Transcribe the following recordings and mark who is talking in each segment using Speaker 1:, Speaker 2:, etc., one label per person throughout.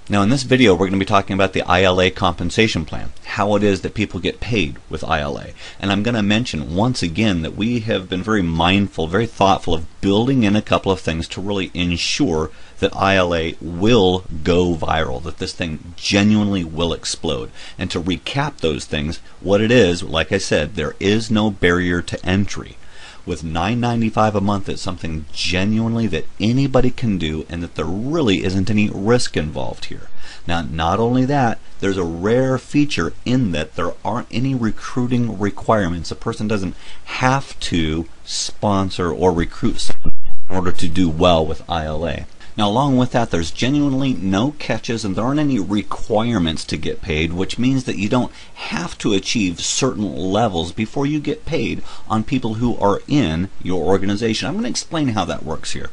Speaker 1: Now in this video we're going to be talking about the ILA compensation plan, how it is that people get paid with ILA. And I'm going to mention once again that we have been very mindful, very thoughtful of building in a couple of things to really ensure that ILA will go viral, that this thing genuinely will explode. And to recap those things, what it is, like I said, there is no barrier to entry. With $9.95 a month, it's something genuinely that anybody can do and that there really isn't any risk involved here. Now, not only that, there's a rare feature in that there aren't any recruiting requirements. A person doesn't have to sponsor or recruit someone in order to do well with ILA. Now, along with that, there's genuinely no catches and there aren't any requirements to get paid, which means that you don't have to achieve certain levels before you get paid on people who are in your organization. I'm going to explain how that works here.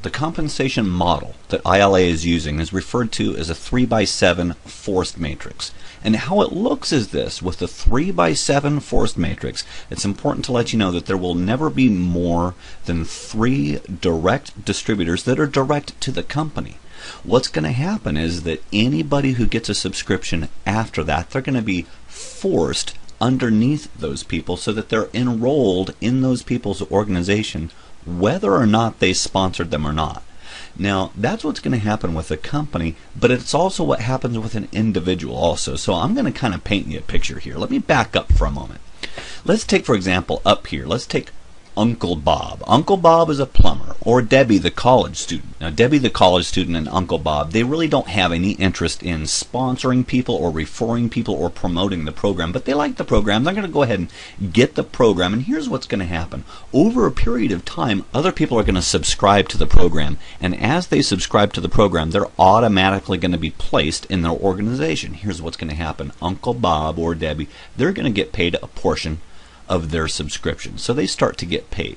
Speaker 1: The compensation model that ILA is using is referred to as a 3x7 forced matrix. And how it looks is this: with the 3x7 forced matrix, it's important to let you know that there will never be more than 3 direct distributors that are direct to the company. What's going to happen is that anybody who gets a subscription after that, they're going to be forced underneath those people so that they're enrolled in those people's organization, whether or not they sponsored them or not. Now, that's what's going to happen with a company, but it's also what happens with an individual also. So I'm going to kind of paint you a picture here. Let me back up for a moment. Let's take, for example, up here, let's take Uncle Bob. Uncle Bob is a plumber, or Debbie the college student. Now, Debbie the college student and Uncle Bob, they really don't have any interest in sponsoring people or referring people or promoting the program, but they like the program. They're going to go ahead and get the program, and here's what's going to happen. Over a period of time, other people are going to subscribe to the program, and as they subscribe to the program, they're automatically going to be placed in their organization. Here's what's going to happen. Uncle Bob or Debbie, they're going to get paid a portion of their subscription. So they start to get paid.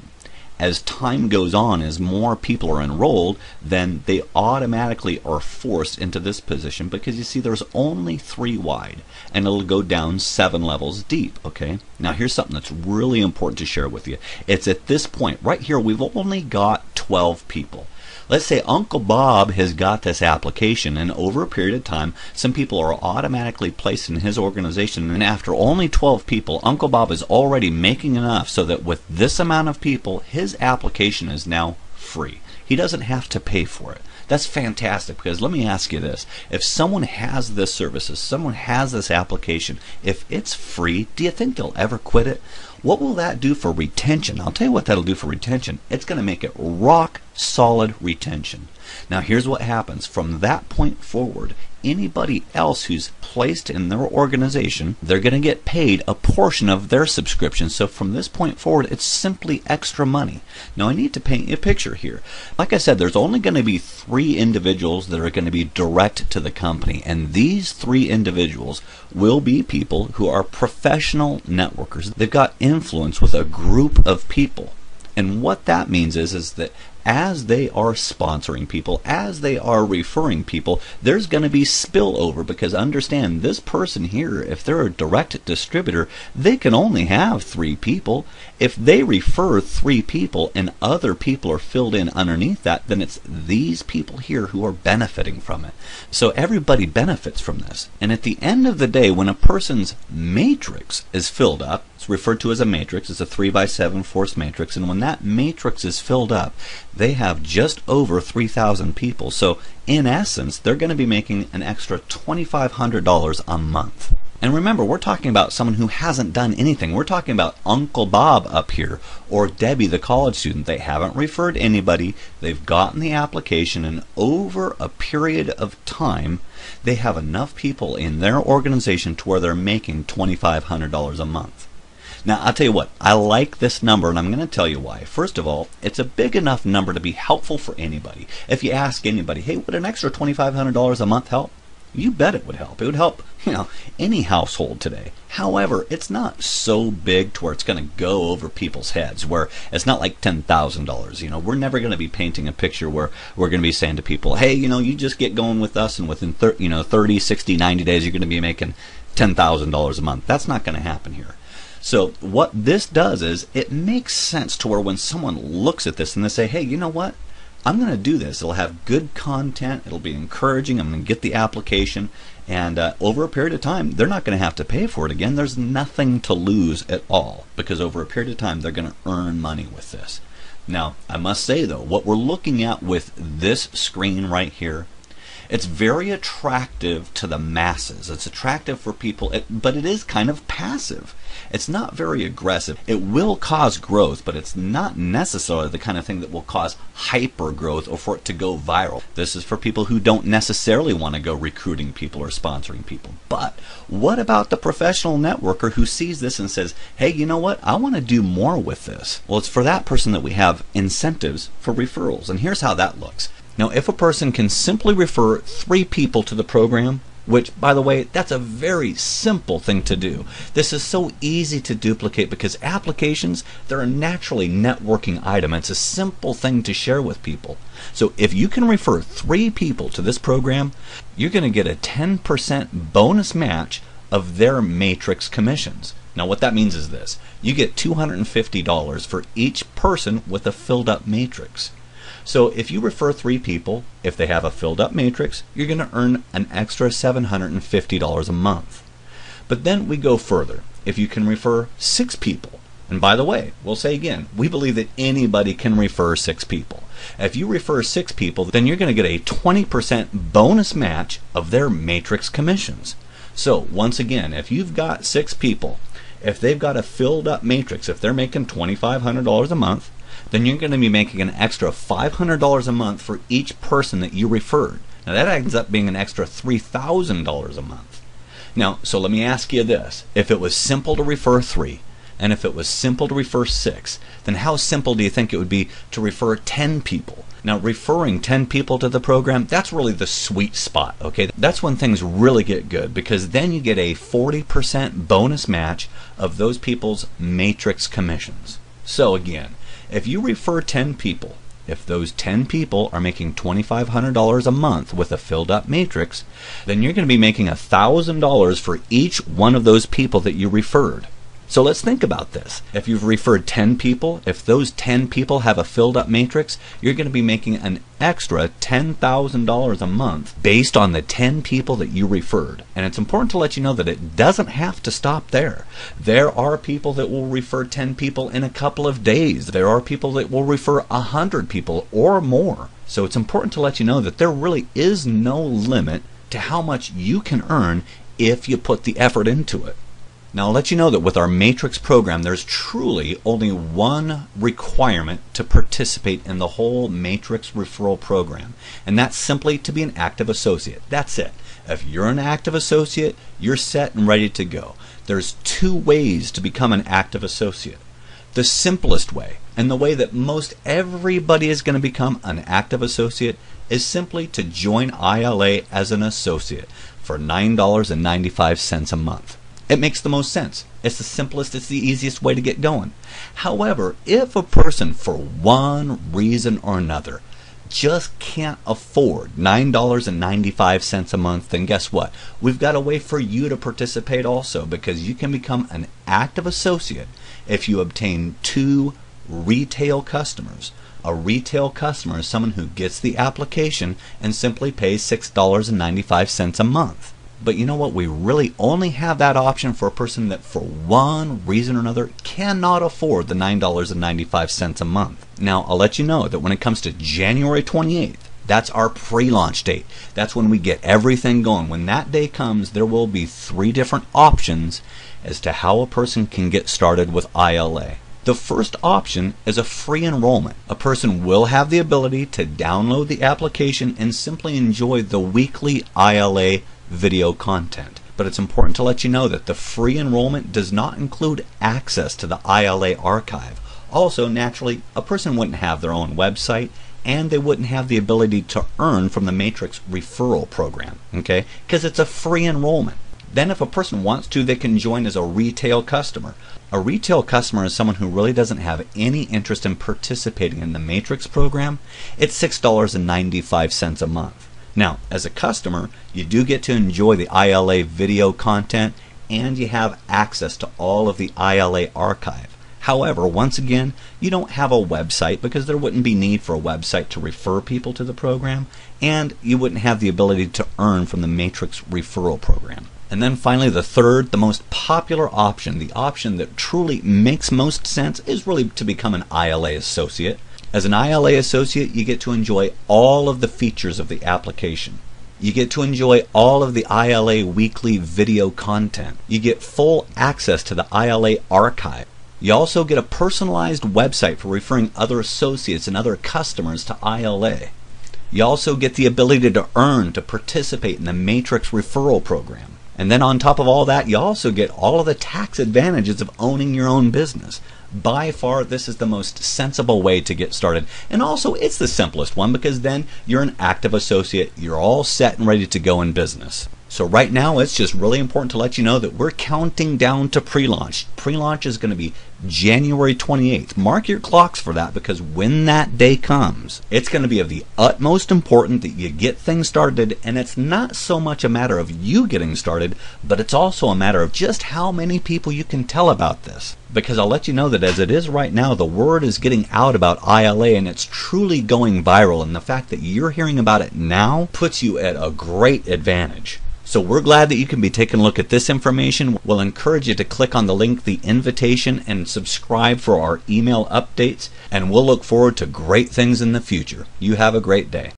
Speaker 1: As time goes on, as more people are enrolled, then they automatically are forced into this position because you see there's only 3 wide and it'll go down 7 levels deep. Okay, now here's something that's really important to share with you. It's at this point right here we've only got 12 people. Let's say Uncle Bob has got this application, and over a period of time some people are automatically placed in his organization, and after only 12 people, Uncle Bob is already making enough so that with this amount of people his application is now free. He doesn't have to pay for it. That's fantastic, because let me ask you this: if someone has this service, if someone has this application, if it's free, do you think they'll ever quit it? What will that do for retention? I'll tell you what that'll do for retention. It's going to make it rock solid retention. Now here's what happens. From that point forward, anybody else who's placed in their organization, they're going to get paid a portion of their subscription. So from this point forward, it's simply extra money. Now I need to paint you a picture here. Like I said, there's only going to be 3 individuals that are going to be direct to the company, and these 3 individuals will be people who are professional networkers. They've got influence with a group of people. And what that means is that as they are sponsoring people, as they are referring people, there's going to be spillover, because understand, this person here, if they're a direct distributor, they can only have 3 people. If they refer 3 people and other people are filled in underneath that, then it's these people here who are benefiting from it. So everybody benefits from this. And at the end of the day, when a person's matrix is filled up, it's referred to as a matrix, it's a 3x7 forced matrix, and when that matrix is filled up, they have just over 3,000 people. So in essence, they're going to be making an extra $2,500 a month. And remember, we're talking about someone who hasn't done anything. We're talking about Uncle Bob up here, or Debbie the college student. They haven't referred anybody. They've gotten the application, and over a period of time, they have enough people in their organization to where they're making $2,500 a month. Now, I'll tell you what, I like this number, and I'm going to tell you why. First of all, it's a big enough number to be helpful for anybody. If you ask anybody, hey, would an extra $2,500 a month help? You bet it would help. It would help, any household today. However, it's not so big to where it's going to go over people's heads, where it's not like $10,000. We're never going to be painting a picture where we're going to be saying to people, hey, you just get going with us, and within 30, 60, 90 days, you're going to be making $10,000 a month. That's not going to happen here. So what this does is it makes sense to where when someone looks at this and they say, hey, you know what? I'm going to do this. It'll have good content. It'll be encouraging. I'm going to get the application. And over a period of time, they're not going to have to pay for it again. There's nothing to lose at all, because over a period of time, they're going to earn money with this. Now, I must say, though, what we're looking at with this screen right here, it's very attractive to the masses. It's attractive for people, but it is kind of passive. It's not very aggressive. It will cause growth, but it's not necessarily the kind of thing that will cause hyper growth or for it to go viral. This is for people who don't necessarily want to go recruiting people or sponsoring people. But what about the professional networker who sees this and says, hey, you know what? I want to do more with this. Well, it's for that person that we have incentives for referrals. And here's how that looks. Now, if a person can simply refer 3 people to the program, which, by the way, that's a very simple thing to do. This is so easy to duplicate because applications, they're a naturally networking item. It's a simple thing to share with people. So if you can refer 3 people to this program, you're going to get a 10% bonus match of their matrix commissions. Now, what that means is this. You get $250 for each person with a filled up matrix. So if you refer 3 people, if they have a filled up matrix, you're going to earn an extra $750 a month. But then we go further. If you can refer 6 people, and by the way, we'll say again, we believe that anybody can refer 6 people. If you refer 6 people, then you're going to get a 20% bonus match of their matrix commissions. So once again, if you've got 6 people, if they've got a filled up matrix, if they're making $2,500 a month, then you're going to be making an extra $500 a month for each person that you referred. Now that ends up being an extra $3,000 a month. Now, so let me ask you this. If it was simple to refer 3, and if it was simple to refer 6, then how simple do you think it would be to refer 10 people? Now, referring 10 people to the program, that's really the sweet spot, okay? That's when things really get good, because then you get a 40% bonus match of those people's matrix commissions. So again, if you refer 10 people, if those 10 people are making $2,500 a month with a filled up matrix, then you're going to be making $1,000 for each one of those people that you referred. So let's think about this. If you've referred 10 people, if those 10 people have a filled up matrix, you're going to be making an extra $10,000 a month based on the 10 people that you referred. And it's important to let you know that it doesn't have to stop there. There are people that will refer 10 people in a couple of days. There are people that will refer 100 people or more. So it's important to let you know that there really is no limit to how much you can earn if you put the effort into it. Now, I'll let you know that with our Matrix program, there's truly only one requirement to participate in the whole Matrix referral program, and that's simply to be an active associate. That's it. If you're an active associate, you're set and ready to go. There's 2 ways to become an active associate. The simplest way, and the way that most everybody is going to become an active associate, is simply to join ILA as an associate for $9.95 a month. It makes the most sense. It's the simplest, it's the easiest way to get going. However, if a person, for one reason or another, just can't afford $9.95 a month, then guess what? We've got a way for you to participate also, because you can become an active associate if you obtain 2 retail customers. A retail customer is someone who gets the application and simply pays $6.95 a month. But you know what? We really only have that option for a person that for one reason or another cannot afford the $9.95 a month. Now, I'll let you know that when it comes to January 28th, that's our pre-launch date. That's when we get everything going. When that day comes, there will be 3 different options as to how a person can get started with ILA. The first option is a free enrollment. A person will have the ability to download the application and simply enjoy the weekly ILA video content. But it's important to let you know that the free enrollment does not include access to the ILA archive. Also, naturally, a person wouldn't have their own website, and they wouldn't have the ability to earn from the Matrix referral program, okay? Because it's a free enrollment. Then if a person wants to, they can join as a retail customer. A retail customer is someone who really doesn't have any interest in participating in the Matrix program. It's $6.95 a month. Now, as a customer, you do get to enjoy the ILA video content, and you have access to all of the ILA archive. However, once again, you don't have a website because there wouldn't be need for a website to refer people to the program, and you wouldn't have the ability to earn from the Matrix referral program. And then finally, the third, the most popular option, the option that truly makes most sense, is really to become an ILA associate. As an ILA associate, you get to enjoy all of the features of the application. You get to enjoy all of the ILA weekly video content. You get full access to the ILA archive. You also get a personalized website for referring other associates and other customers to ILA. You also get the ability to earn to participate in the Matrix referral program. And then on top of all that, you also get all of the tax advantages of owning your own business. By far, this is the most sensible way to get started. And also, it's the simplest one because then you're an active associate. You're all set and ready to go in business. So right now, it's just really important to let you know that we're counting down to pre-launch. Pre-launch is going to be January 28th. Mark your clocks for that because when that day comes, it's going to be of the utmost importance that you get things started. And it's not so much a matter of you getting started, but it's also a matter of just how many people you can tell about this. Because I'll let you know that as it is right now, the word is getting out about ILA and it's truly going viral. And the fact that you're hearing about it now puts you at a great advantage. So we're glad that you can be taking a look at this information. We'll encourage you to click on the link, the invitation, and subscribe for our email updates. And we'll look forward to great things in the future. You have a great day.